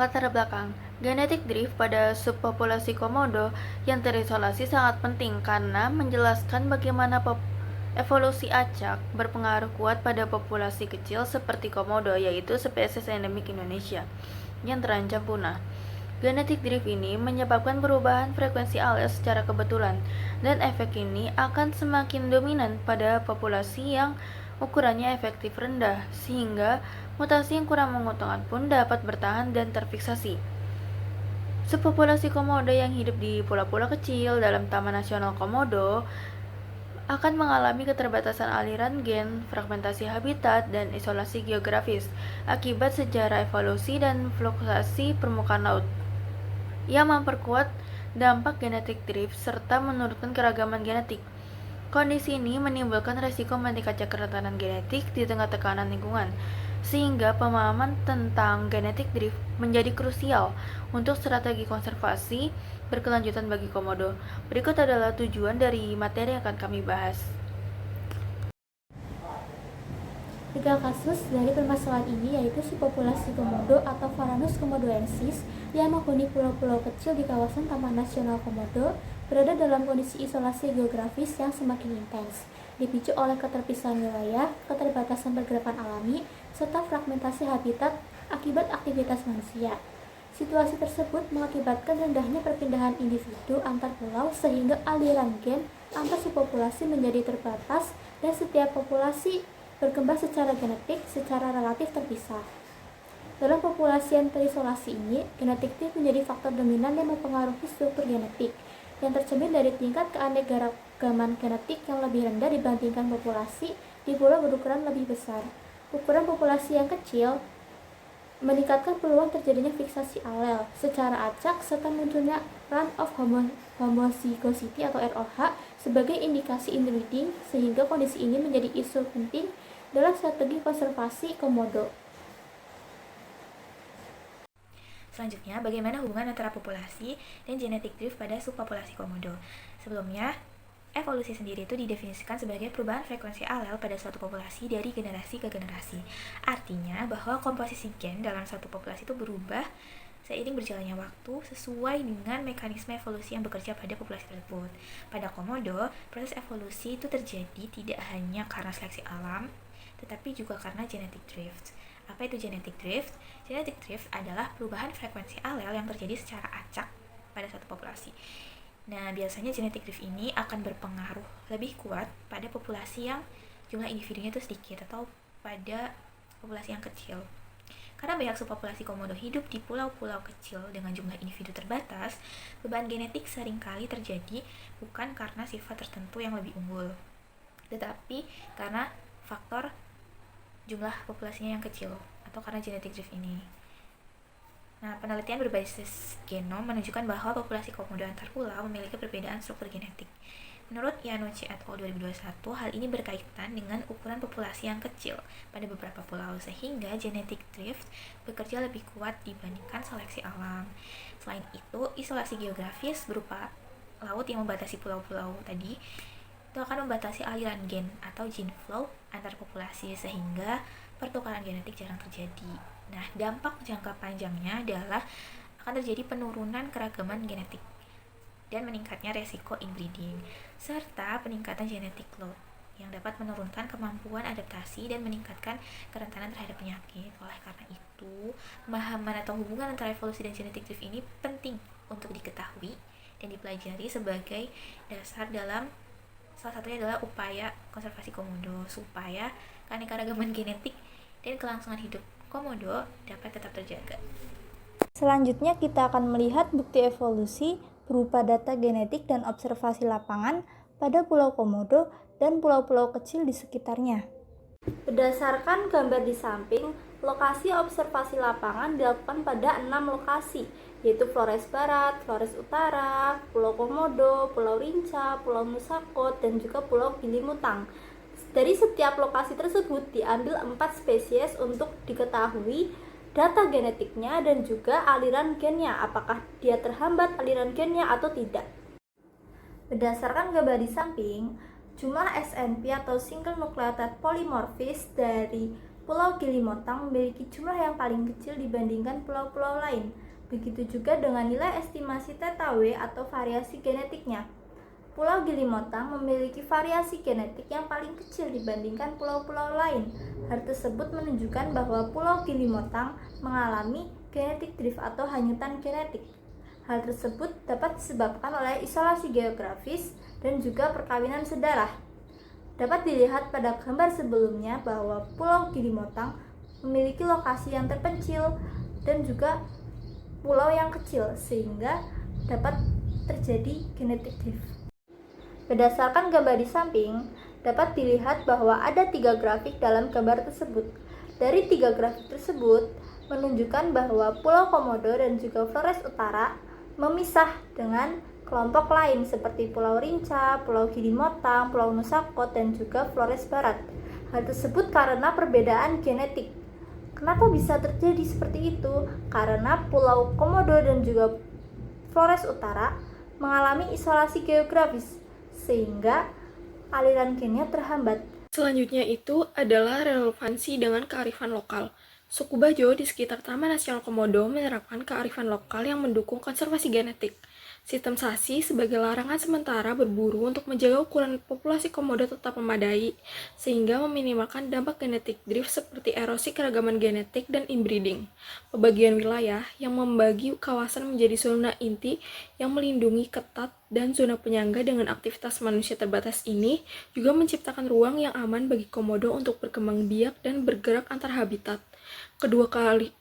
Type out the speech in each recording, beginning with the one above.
Latar belakang genetik drift pada subpopulasi komodo yang terisolasi sangat penting karena menjelaskan bagaimana evolusi acak berpengaruh kuat pada populasi kecil seperti komodo, yaitu spesies endemik Indonesia yang terancam punah. Genetik drift ini menyebabkan perubahan frekuensi allele secara kebetulan, dan efek ini akan semakin dominan pada populasi yang ukurannya efektif rendah, sehingga mutasi yang kurang menguntungkan pun dapat bertahan dan terfiksasi. Subpopulasi komodo yang hidup di pulau-pulau kecil dalam Taman Nasional Komodo akan mengalami keterbatasan aliran gen, fragmentasi habitat, dan isolasi geografis akibat sejarah evolusi dan fluktuasi permukaan laut yang memperkuat dampak genetik drift serta menurunkan keragaman genetik. Kondisi ini menimbulkan resiko meningkatnya kerentanan genetik di tengah tekanan lingkungan, sehingga pemahaman tentang genetik drift menjadi krusial untuk strategi konservasi berkelanjutan bagi komodo. Berikut adalah tujuan dari materi yang akan kami bahas. 3 kasus dari permasalahan ini yaitu subpopulasi komodo atau Varanus komodoensis yang menghuni pulau-pulau kecil di kawasan Taman Nasional Komodo berada dalam kondisi isolasi geografis yang semakin intens, dipicu oleh keterpisahan wilayah, keterbatasan pergerakan alami, serta fragmentasi habitat akibat aktivitas manusia. Situasi tersebut mengakibatkan rendahnya perpindahan individu antar pulau sehingga aliran gen antar subpopulasi menjadi terbatas dan setiap populasi berkembang secara genetik secara relatif terpisah. Dalam populasi yang terisolasi ini, genetik drift menjadi faktor dominan yang mempengaruhi struktur genetik, yang tercermin dari tingkat keanekaragaman genetik yang lebih rendah dibandingkan populasi di pulau berukuran lebih besar. Ukuran populasi yang kecil meningkatkan peluang terjadinya fiksasi alel secara acak serta munculnya run of homozygosity atau ROH sebagai indikasi inbreeding, sehingga kondisi ini menjadi isu penting dalam strategi konservasi komodo. Selanjutnya, bagaimana hubungan antara populasi dan genetic drift pada subpopulasi komodo? Sebelumnya, evolusi sendiri itu didefinisikan sebagai perubahan frekuensi alel pada suatu populasi dari generasi ke generasi. Artinya bahwa komposisi gen dalam suatu populasi itu berubah seiring berjalannya waktu sesuai dengan mekanisme evolusi yang bekerja pada populasi tersebut. Pada komodo, proses evolusi itu terjadi tidak hanya karena seleksi alam, tetapi juga karena genetic drift. Apa itu genetic drift? Genetic drift adalah perubahan frekuensi alel yang terjadi secara acak pada suatu populasi. Nah, biasanya genetic drift ini akan berpengaruh lebih kuat pada populasi yang jumlah individunya itu sedikit atau pada populasi yang kecil. Karena banyak subpopulasi komodo hidup di pulau-pulau kecil dengan jumlah individu terbatas, perubahan genetik seringkali terjadi bukan karena sifat tertentu yang lebih unggul, tetapi karena faktor jumlah populasinya yang kecil atau karena genetic drift ini. Nah, penelitian berbasis genom menunjukkan bahwa populasi komodo antar pulau memiliki perbedaan struktur genetik. Menurut Iannucci et al. 2021, hal ini berkaitan dengan ukuran populasi yang kecil pada beberapa pulau, sehingga genetic drift bekerja lebih kuat dibandingkan seleksi alam. Selain itu, isolasi geografis berupa laut yang membatasi pulau-pulau tadi itu akan membatasi aliran gen atau gene flow antar populasi, sehingga pertukaran genetik jarang terjadi. Nah, dampak jangka panjangnya adalah akan terjadi penurunan keragaman genetik dan meningkatnya resiko inbreeding, serta peningkatan genetic load yang dapat menurunkan kemampuan adaptasi dan meningkatkan kerentanan terhadap penyakit. Oleh karena itu, pemahaman atau hubungan antara evolusi dan genetic drift ini penting untuk diketahui dan dipelajari sebagai dasar dalam salah satunya adalah upaya konservasi komodo supaya keanekaragaman genetik dan kelangsungan hidup komodo dapat tetap terjaga. Selanjutnya kita akan melihat bukti evolusi berupa data genetik dan observasi lapangan pada Pulau Komodo dan pulau-pulau kecil di sekitarnya. Berdasarkan gambar di samping, lokasi observasi lapangan dilakukan pada 6 lokasi, yaitu Flores Barat, Flores Utara, Pulau Komodo, Pulau Rinca, Pulau Nusakot, dan juga Pulau Gilimutang. Dari setiap lokasi tersebut diambil 4 spesies untuk diketahui data genetiknya dan juga aliran gennya, apakah dia terhambat aliran gennya atau tidak. Berdasarkan gambar di samping, jumlah SNP atau single nucleotide polymorphism dari Pulau Gilimotang memiliki jumlah yang paling kecil dibandingkan pulau-pulau lain. Begitu juga dengan nilai estimasi θw atau variasi genetiknya. Pulau Gilimotang memiliki variasi genetik yang paling kecil dibandingkan pulau-pulau lain. Hal tersebut menunjukkan bahwa Pulau Gilimotang mengalami genetik drift atau hanyutan genetik. Hal tersebut dapat disebabkan oleh isolasi geografis dan juga perkawinan sedarah. Dapat dilihat pada gambar sebelumnya bahwa Pulau Gilimotang memiliki lokasi yang terpencil dan juga pulau yang kecil sehingga dapat terjadi genetic drift. Berdasarkan gambar di samping, dapat dilihat bahwa ada 3 grafik dalam gambar tersebut. Dari 3 grafik tersebut menunjukkan bahwa Pulau Komodo dan juga Flores Utara memisah dengan kelompok lain seperti Pulau Rinca, Pulau Gilimotang, Pulau Nusakot, dan juga Flores Barat. Hal tersebut karena perbedaan genetik. Kenapa bisa terjadi seperti itu? Karena Pulau Komodo dan juga Flores Utara mengalami isolasi geografis, sehingga aliran gennya terhambat. Selanjutnya itu adalah relevansi dengan kearifan lokal. Suku Bajo di sekitar Taman Nasional Komodo menerapkan kearifan lokal yang mendukung konservasi genetik. Sistem SASI sebagai larangan sementara berburu untuk menjaga ukuran populasi komodo tetap memadai, sehingga meminimalkan dampak genetik drift seperti erosi keragaman genetik dan inbreeding. Pembagian wilayah yang membagi kawasan menjadi zona inti yang melindungi ketat dan zona penyangga dengan aktivitas manusia terbatas ini juga menciptakan ruang yang aman bagi komodo untuk berkembang biak dan bergerak antar habitat. Kedua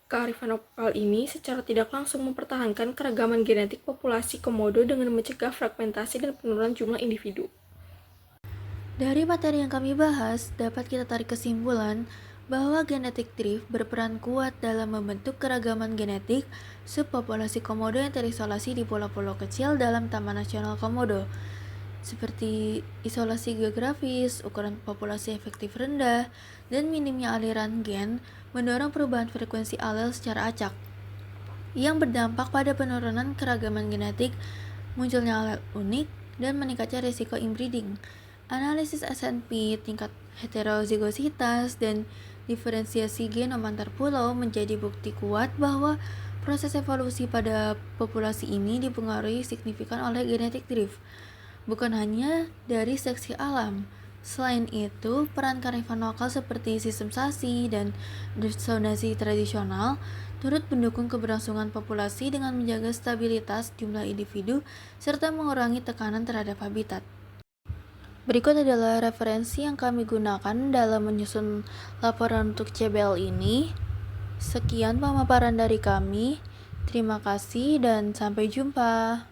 kearifan lokal ini secara tidak langsung mempertahankan keragaman genetik populasi komodo dengan mencegah fragmentasi dan penurunan jumlah individu. Dari materi yang kami bahas, dapat kita tarik kesimpulan bahwa genetic drift berperan kuat dalam membentuk keragaman genetik subpopulasi komodo yang terisolasi di pulau-pulau kecil dalam Taman Nasional Komodo, seperti isolasi geografis, ukuran populasi efektif rendah, dan minimnya aliran gen mendorong perubahan frekuensi alel secara acak, yang berdampak pada penurunan keragaman genetik, munculnya alel unik, dan meningkatnya risiko inbreeding. Analisis SNP, tingkat heterozigositas, dan diferensiasi genom antar pulau menjadi bukti kuat bahwa proses evolusi pada populasi ini dipengaruhi signifikan oleh genetic drift, bukan hanya dari seleksi alam. Selain itu, peran kearifan lokal seperti sistem SASI dan zonasi tradisional turut mendukung keberlangsungan populasi dengan menjaga stabilitas jumlah individu serta mengurangi tekanan terhadap habitat. Berikut adalah referensi yang kami gunakan dalam menyusun laporan untuk CBL ini. Sekian pemaparan dari kami. Terima kasih dan sampai jumpa.